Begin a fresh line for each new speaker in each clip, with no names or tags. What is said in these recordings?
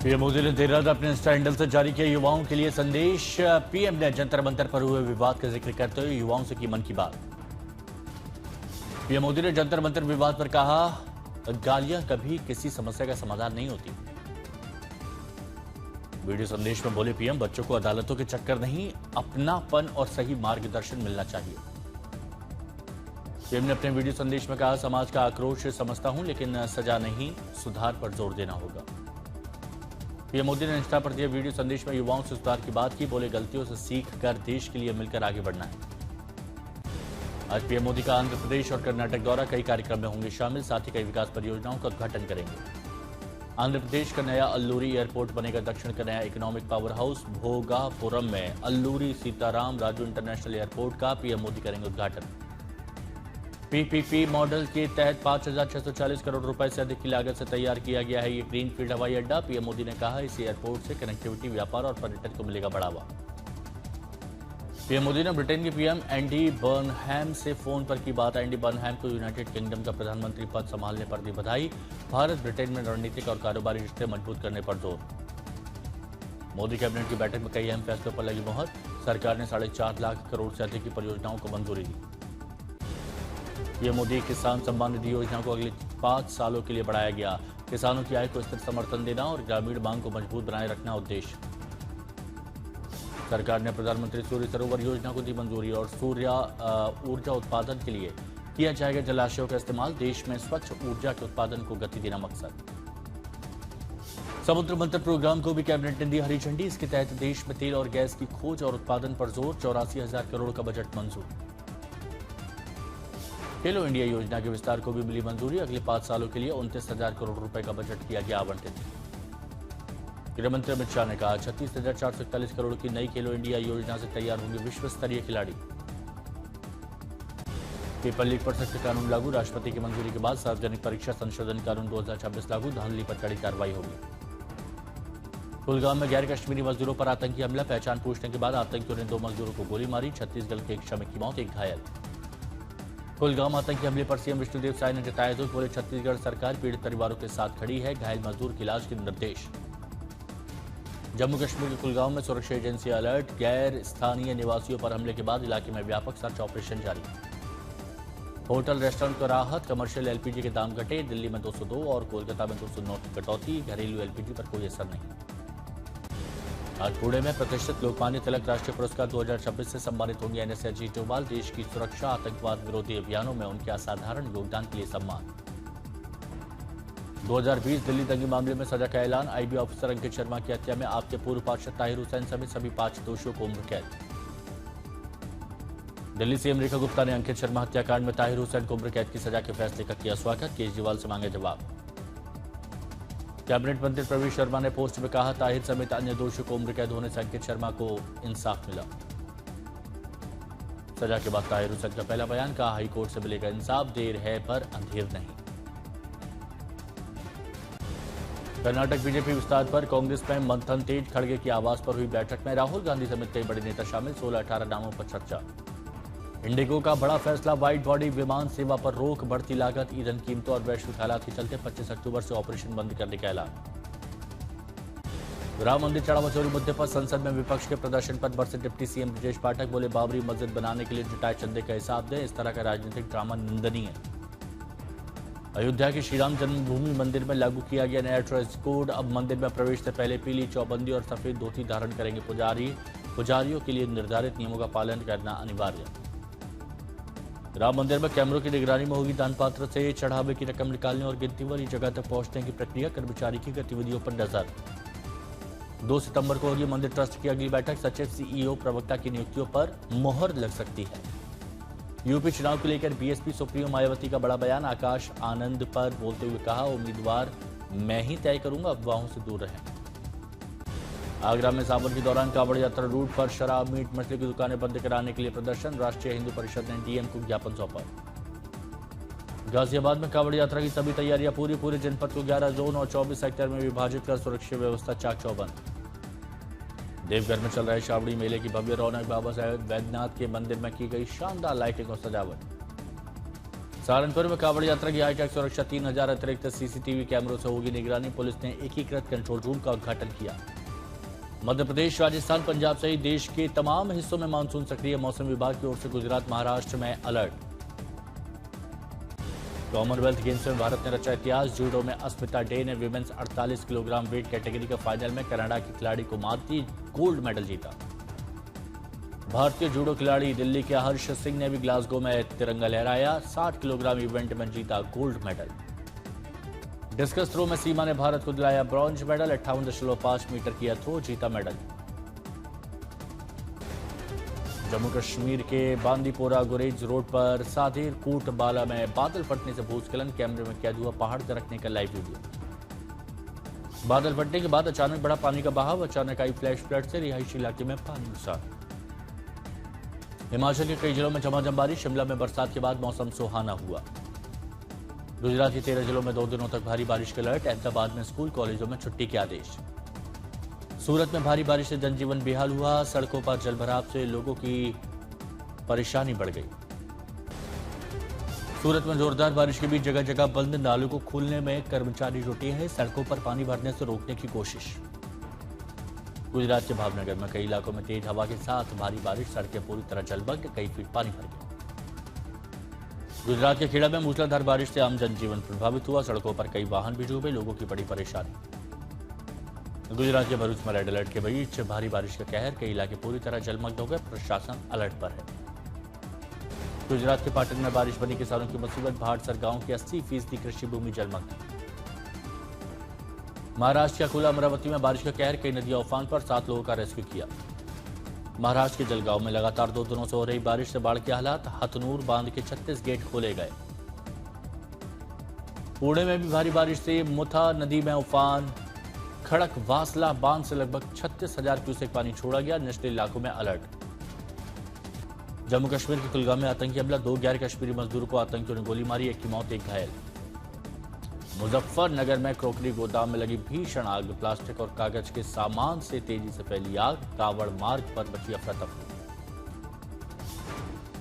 PM Modi ने देर रात अपने इंस्टा हैंडल से जारी किया युवाओं के लिए संदेश। पीएम ने जंतर मंतर पर हुए विवाद का जिक्र करते हुए युवाओं से की मन की बात। पीएम मोदी ने जंतर मंतर विवाद पर कहा, गालियां कभी किसी समस्या का समाधान नहीं होती। वीडियो संदेश में बोले पीएम, बच्चों को अदालतों के चक्कर नहीं, अपनापन और सही मार्गदर्शन मिलना चाहिए। पीएम ने अपने वीडियो संदेश में कहा, समाज का आक्रोश समझता हूं, लेकिन सजा नहीं, सुधार पर जोर देना होगा। पीएम मोदी ने इंस्टा पर दिए वीडियो संदेश में युवाओं से सुधार की बात की। बोले, गलतियों से सीख कर देश के लिए मिलकर आगे बढ़ना है। आज पीएम मोदी का आंध्र प्रदेश और कर्नाटक दौरा, कई कार्यक्रम में होंगे शामिल, साथ ही कई विकास परियोजनाओं का उद्घाटन करेंगे। आंध्र प्रदेश का नया अल्लूरी एयरपोर्ट बनेगा दक्षिण का नया इकोनॉमिक पावर हाउस। भोगापुरम में अल्लूरी सीताराम राजू इंटरनेशनल एयरपोर्ट का पीएम मोदी करेंगे उद्घाटन। पीपीपी मॉडल के तहत 5,640 करोड़ रुपए से अधिक की लागत से तैयार किया गया है ये ग्रीनफील्ड हवाई अड्डा। पीएम मोदी ने कहा, इस एयरपोर्ट से कनेक्टिविटी, व्यापार और पर्यटन को मिलेगा बढ़ावा। पीएम मोदी ने ब्रिटेन के पीएम एंडी बर्नहैम से फोन पर की बात। एंडी बर्नहैम को यूनाइटेड किंगडम का प्रधानमंत्री पद संभालने पर दी बधाई। भारत ब्रिटेन में रणनीतिक और कारोबारी रिश्ते मजबूत करने पर जोर। मोदी कैबिनेट की बैठक में कई अहम फैसलों पर लगी मोहर। सरकार ने 4.5 लाख करोड़ से अधिक की परियोजनाओं को मंजूरी दी। पीएम मोदी किसान सम्मान निधि योजना को अगले 5 सालों के लिए बढ़ाया गया। किसानों की आय को स्थिर समर्थन देना और ग्रामीण मांग को मजबूत बनाए रखना उद्देश्य। सरकार ने प्रधानमंत्री सूर्य सरोवर योजना को दी मंजूरी और सूर्य ऊर्जा उत्पादन के लिए किया जाएगा जलाशयों का इस्तेमाल। देश में स्वच्छ ऊर्जा के उत्पादन को गति देना मकसद। समुद्र मंथन प्रोग्राम को भी कैबिनेट ने दी हरी झंडी। इसके तहत देश में तेल और गैस की खोज और उत्पादन पर जोर। 84,000 करोड़ का बजट मंजूर। खेलो इंडिया योजना के विस्तार को भी मिली मंजूरी। अगले 5 सालों के लिए 29,000 करोड़ रुपए का बजट किया गया आवंटित। गृह मंत्री अमित शाह ने कहा, 36,441 करोड़ की नई खेलो इंडिया योजना से तैयार होंगे विश्व स्तरीय खिलाड़ी। पेपर लीक पर सख्त कानून लागू। राष्ट्रपति की मंजूरी के बाद सार्वजनिक परीक्षा संशोधन कानून 2026 लागू। धांधली पर कड़ी कार्रवाई होगी। कुलगाम में गैर कश्मीरी मजदूरों पर आतंकी हमला। पहचान पूछने के बाद आतंकियों ने 2 मजदूरों को गोली मारी। छत्तीसगढ़ के एक श्रमिक की मौत, एक घायल। कुलगाम आतंकी हमले पर सीएम विष्णुदेव साय ने जताया दुख। बोले, छत्तीसगढ़ सरकार पीड़ित परिवारों के साथ खड़ी है। घायल मजदूर के इलाज के निर्देश। जम्मू कश्मीर के कुलगाम में सुरक्षा एजेंसी अलर्ट। गैर स्थानीय निवासियों पर हमले के बाद इलाके में व्यापक सर्च ऑपरेशन जारी। होटल रेस्टोरेंट को राहत। कमर्शियल एलपीजी के दाम घटे। दिल्ली में 202 और कोलकाता में 209 की कटौती। घरेलू एलपीजी पर कोई असर नहीं। आज पुणे में प्रतिष्ठित लोकमान्य तिलक राष्ट्रीय पुरस्कार 2026 से सम्मानित होंगे एनएसएस अजीत डोभाल। देश की सुरक्षा, आतंकवाद विरोधी अभियानों में उनके असाधारण योगदान के लिए सम्मान। 2020 दिल्ली दंगे मामले में सजा का ऐलान। आईबी ऑफिसर अंकित शर्मा की हत्या में आपके पूर्व पार्षद ताहिर हुसैन समेत सभी 5 दोषियों को उम्र कैद। दिल्ली सीएम रेखा गुप्ता ने अंकित शर्मा हत्याकांड में ताहिर हुसैन को उम्र कैद की सजा के फैसले का किया स्वागत। केजरीवाल से मांगे जवाब। कैबिनेट मंत्री प्रवीण शर्मा ने पोस्ट में कहा, ताहिर समेत अन्य दोषियों को उम्र कैद होने से अंकित शर्मा को इंसाफ मिला। सजा के बाद ताहिर हुसैन का पहला बयान, कहा हाईकोर्ट से मिलेगा इंसाफ, देर है पर अंधेर नहीं। कर्नाटक बीजेपी विस्तार पर कांग्रेस में मंथन तेज। खड़गे की आवाज पर हुई बैठक में राहुल गांधी समेत कई बड़े नेता शामिल। 16-18 नामों पर चर्चा। इंडिगो का बड़ा फैसला। वाइड बॉडी विमान सेवा पर रोक। बढ़ती लागत, ईंधन कीमतों और वैश्विक हालात के चलते 25 अक्टूबर से ऑपरेशन बंद करने का ऐलान। राम मंदिर चढ़ावा चोरी मुद्दे पर संसद में विपक्ष के प्रदर्शन पर बरसे डिप्टी सीएम ब्रजेश पाठक। बोले, बाबरी मस्जिद बनाने के लिए जुटाए चंदे का हिसाब दें। इस तरह का राजनीतिक ड्रामा निंदनीय है। अयोध्या के श्रीराम जन्मभूमि मंदिर में लागू किया गया नया ड्रेस कोड। अब मंदिर में प्रवेश से पहले पीली चौबंदी और सफेद धोती धारण करेंगे पुजारी। पुजारियों के लिए निर्धारित नियमों का पालन करना अनिवार्य। राम मंदिर में कैमरों की निगरानी में होगी दानपात्र से चढ़ावे की रकम निकालने और गिनती वाली जगह तक पहुंचने की प्रक्रिया। कर्मचारी की गतिविधियों पर नजर। 2 सितंबर को होगी मंदिर ट्रस्ट की अगली बैठक। सचिव, सीईओ, प्रवक्ता की नियुक्तियों पर मोहर लग सकती है। यूपी चुनाव को लेकर बीएसपी सुप्रीमो मायावती का बड़ा बयान। आकाश आनंद पर बोलते हुए कहा, उम्मीदवार मैं ही तय करूंगा, अफवाहों से दूर रहें। आगरा में सावन के दौरान कांवड़ यात्रा रूट पर शराब, मीट, मछली की दुकानें बंद कराने के लिए प्रदर्शन। राष्ट्रीय हिंदू परिषद ने डीएम को ज्ञापन सौंपा। गाजियाबाद में कांवड़ यात्रा की सभी तैयारियां पूरी। पूरे जनपद को 11 जोन और 24 सेक्टर में विभाजित कर सुरक्षा व्यवस्था चाक चौबंद। देवघर में चल रहे श्रावणी मेले की भव्य रौनक। बाबा साहेब वैद्यनाथ के मंदिर में की गई शानदार लाइटिंग और सजावट। सहारनपुर में कांवड़ यात्रा की हाईटेक सुरक्षा 3000 अतिरिक्त सीसीटीवी कैमरों से होगी निगरानी। पुलिस ने एकीकृत कंट्रोल रूम का उद्घाटन किया। मध्य प्रदेश, राजस्थान, पंजाब सहित देश के तमाम हिस्सों में मानसून सक्रिय। मौसम विभाग की ओर से गुजरात, महाराष्ट्र में अलर्ट। कॉमनवेल्थ गेम्स में भारत ने रचा इतिहास। जूडो में अस्मिता डे ने विमेंस 48 किलोग्राम वेट कैटेगरी के फाइनल में कनाडा के खिलाड़ी को मात दी, गोल्ड मेडल जीता। भारतीय जूडो खिलाड़ी दिल्ली के हर्ष सिंह ने भी ग्लासगो में तिरंगा लहराया, 60 किलोग्राम इवेंट में जीता गोल्ड मेडल। डिस्कस थ्रो में सीमा ने भारत को दिलाया ब्रॉन्ज मेडल, 58.5 मीटर किया थ्रो, जीता मेडल। जम्मू कश्मीर के बांदीपोरा गुरेज रोड पर साधेर कोट बाला में बादल फटने से भूस्खलन, कैमरे में कैद हुआ पहाड़ दरकने का लाइव वीडियो। बादल फटने के बाद अचानक बढ़ा पानी का बहाव, अचानक आई फ्लैश फ्लड से रिहायशी इलाके में पानी घुसा। हिमाचल के कई जिलों में झमाझम बारिश, शिमला में बरसात के बाद मौसम सुहाना हुआ। गुजरात के 13 जिलों में 2 दिनों तक भारी बारिश का अलर्ट, अहमदाबाद में स्कूल कॉलेजों में छुट्टी के आदेश। सूरत में भारी बारिश से जनजीवन बेहाल हुआ, सड़कों पर जलभराव से लोगों की परेशानी बढ़ गई। सूरत में जोरदार बारिश के बीच जगह जगह बंद नालों को खोलने में कर्मचारी जुटे हैं, सड़कों पर पानी भरने से रोकने की कोशिश। गुजरात के भावनगर में कई इलाकों में तेज हवा के साथ भारी बारिश, सड़कें पूरी तरह जलमग्न, कई फीट पानी भर गया। गुजरात के खेड़ा में मूसलाधार बारिश से आम जनजीवन प्रभावित हुआ, सड़कों पर कई वाहन भी डूबे, लोगों की बड़ी परेशानी। गुजरात के भरूच में रेड अलर्ट के बीच भारी बारिश का कहर, कई इलाके पूरी तरह जलमग्न हो गए, प्रशासन अलर्ट पर है। गुजरात के पाटन में बारिश बनी किसानों की मुसीबत, भाटसर गांव की 80% कृषि भूमि जलमग्न। महाराष्ट्र के अकोला अमरावती में बारिश का कहर, कई नदियां उफान पर, 7 लोगों का रेस्क्यू किया। महाराष्ट्र के जलगांव में लगातार 2 दिनों से हो रही बारिश से बाढ़ के हालात, हथनूर बांध के 36 गेट खोले गए। पुणे में भी भारी बारिश से मुथा नदी में उफान, खड़क वासला बांध से लगभग 36,000 क्यूसेक पानी छोड़ा गया, निचले इलाकों में अलर्ट। जम्मू कश्मीर के कुलगाम में आतंकी हमला, 2 गैर कश्मीरी मजदूरों को आतंकियों ने गोली मारी, 1 की मौत, 1 घायल। मुजफ्फरनगर में क्रोकरी गोदाम में लगी भीषण आग, प्लास्टिक और कागज के सामान से तेजी से फैली आग, कावड़ मार्ग पर बची अफरा-तफरी।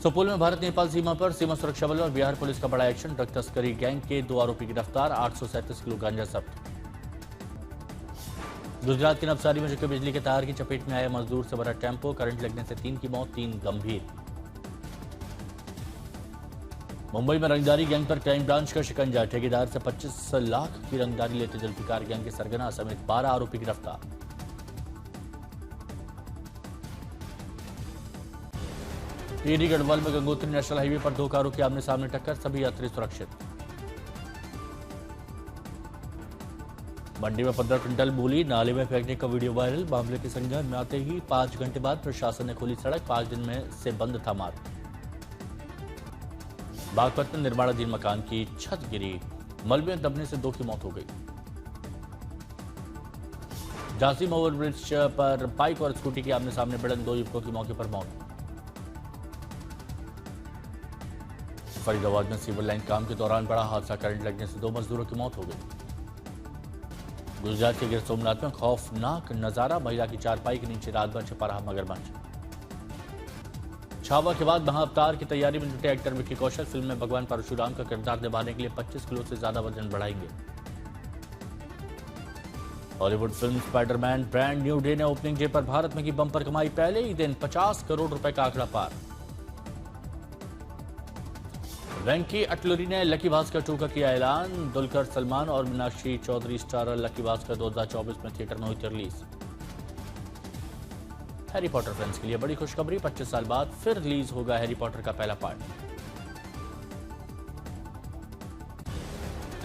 सुपौल में भारत नेपाल सीमा पर सीमा सुरक्षा बल और बिहार पुलिस का बड़ा एक्शन, ड्रग तस्करी गैंग के 2 आरोपी गिरफ्तार, 837 किलो गांजा जब्त। गुजरात के नवसारी में झुके बिजली के तार की चपेट में आया मजदूर से भरा टेम्पो, करंट लगने से 3 की मौत, 3 गंभीर। मुंबई में रंगदारी गैंग पर क्राइम ब्रांच का शिकंजा, ठेकेदार से 25 लाख की रंगदारी लेते जुल्फिकार गैंग के सरगना समेत 12 आरोपी गिरफ्तार। टिहरी गढ़वाल में गंगोत्री नेशनल हाईवे पर 2 कारों की आमने सामने टक्कर, सभी यात्री सुरक्षित। मंडी में 15 क्विंटल मूली नाले में फेंकने का वीडियो वायरल, मामले के संज्ञान में आते ही 5 घंटे बाद प्रशासन ने खोली सड़क, 5 दिन में से बंद था मार्ग। बागपत में निर्माणाधीन मकान की छत गिरी, मलबे में दबने से 2 की मौत हो गई। झांसी में ओवरब्रिज पर बाइक और स्कूटी की आमने सामने भिड़ंत, 2 युवकों की मौके पर मौत। फरीदाबाद में सिविल लाइन काम के दौरान बड़ा हादसा, करंट लगने से 2 मजदूरों की मौत हो गई। गुजरात के गिर सोमनाथ में खौफनाक नजारा, महिला की चारपाई के नीचे रात भर छिपा रहा मगरमच्छ। छावा के बाद महाअवतार की तैयारी में जुटे एक्टर विक्की कौशल, फिल्म में भगवान परशुराम का किरदार निभाने के लिए 25 किलो से ज्यादा वजन बढ़ाएंगे। Hollywood film Spiderman brand new day ने ओपनिंग डे पर भारत में की बंपर कमाई, पहले ही दिन 50 करोड़ रुपए का आंकड़ा पार। वेंकी अटलूरी ने लकी भास्कर 2 का किया ऐलान, दुलकर सलमान और मीनाक्षी चौधरी स्टारर लकी भास्कर 2024 में थिएटर में हुई रिलीज। हैरी पॉटर फैंस के लिए बड़ी खुशखबरी, 25 साल बाद फिर रिलीज होगा हैरी पॉटर का पहला पार्ट।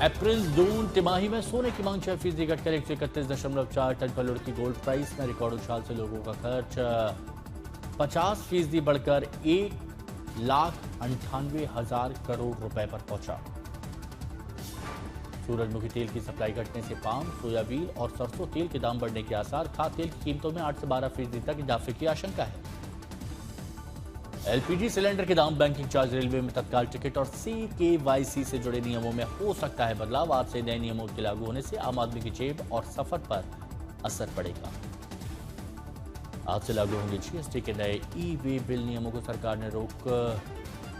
अप्रैल जून तिमाही में सोने की मांग 6% घटकर 131.4 टन पर लुढ़की, गोल्ड प्राइस में रिकॉर्ड उछाल से लोगों का खर्च 50% बढ़कर 1,98,000 करोड़ रुपए पर पहुंचा। सूरजमुखी तेल की सप्लाई घटने से पाम, सोयाबीन और सरसों तेल के दाम बढ़ने के आसार, खाद्य तेल की कीमतों में 8 से 12% तक इजाफे की आशंका है। एलपीजी सिलेंडर के दाम, बैंकिंग चार्ज, रेलवे में तत्काल टिकट और CKYC से जुड़े नियमों में हो सकता है बदलाव। आज से नए नियमों के लागू होने से आम आदमी की जेब और सफर पर असर पड़ेगा। आज से लागू होंगे GST के नए ई-वे बिल नियमों को सरकार ने रोक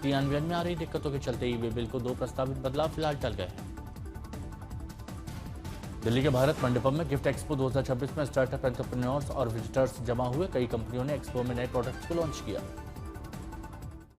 क्रियान्वयन में आ रही दिक्कतों के चलते ई वे बिल को 2 प्रस्तावित बदलाव फिलहाल टल गए हैं। दिल्ली के भारत मंडपम में गिफ्ट एक्सपो 2026 में स्टार्टअप एंटरप्रेन्योर्स और विजिटर्स जमा हुए। कई कंपनियों ने एक्सपो में नए प्रोडक्ट्स को लॉन्च किया।